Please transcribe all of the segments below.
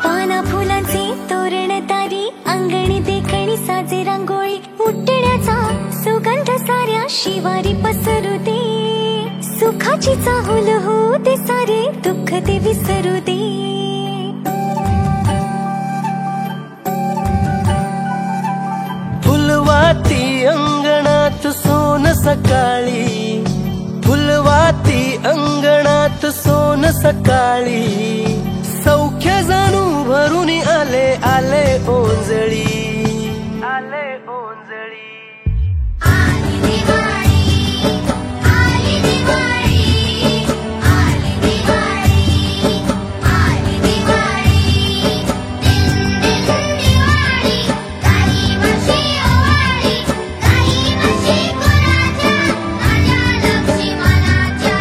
पाना फुलांचे तोरण तारी अंगणी देखणी साजे रांगोळी उठण्याचा सुगंध साऱ्या शिवारी पसरू दे सुखाची चाहूल होऊ दे सारे दुःख ते विसरू दे फुलवाती अंगणात सोन सकाळी फुलवाती अंगणात सोन सकाळी सौख्य जाणू भरून आले आले ओंजळी आले ओंजळी आली दिवाळी आली दिवाळी आली दिवाळी आली दिवाळी दिन दिन दिवाळी काही वर्षी ओवाळी काही वर्षी कुणाच्या माझ्या लक्ष्मणाच्या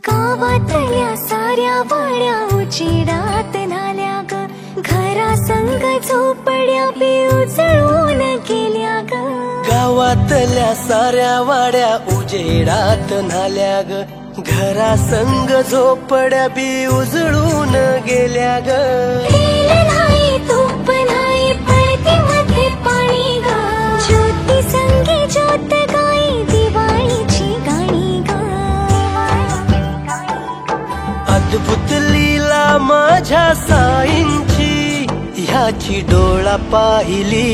गावातल्या साऱ्या वाड्या उजेडात नाल्या ग घरा संग झोपड्या बी उजळून गेल्या ग गावातल्या साऱ्या वाड्या उजेडात नाल्या ग घरा संग झोपड्या बी उजळून गेल्या ग तेल नाही तूप नाही पडतीमध्ये पाणी ग ज्योती संगी ज्योत गाई दिवाळीची गाणी ग अद्भुत लीला माझ्या साईंची ह्याची डोळा पाहिली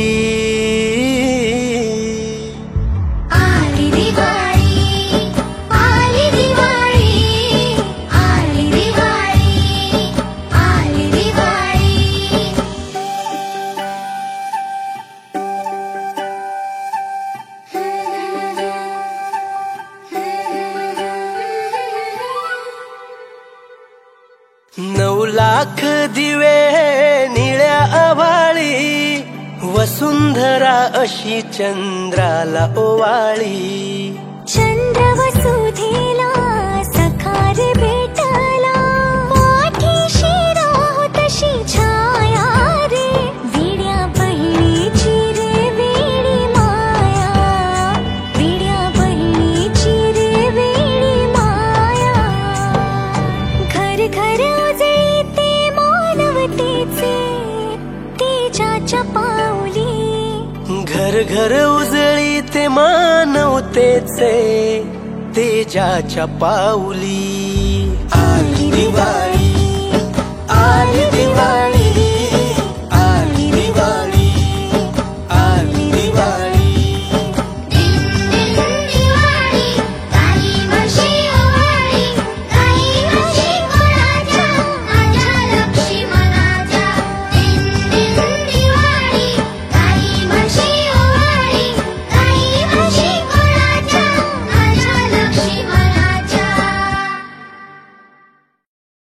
आली दिवाळी आली दिवाळी आली दिवाळी आली दिवाळी नऊ लाख दिवे निळ्या आभाळी वसुंधरा अशी चंद्राला ओवाळी चंद्र वसुधेला सखार भेटला पाठीशी राहो तशी छाया रे विड्या बहिणीची रे वेडी माया विड्या बहिणीची रे वेडी माया घर घर उजळीते मानवतेचे तेजाच्या पाऊली घर घर उजळी ते मानवतेचे तेजाच्या पाऊली आली दिवाळी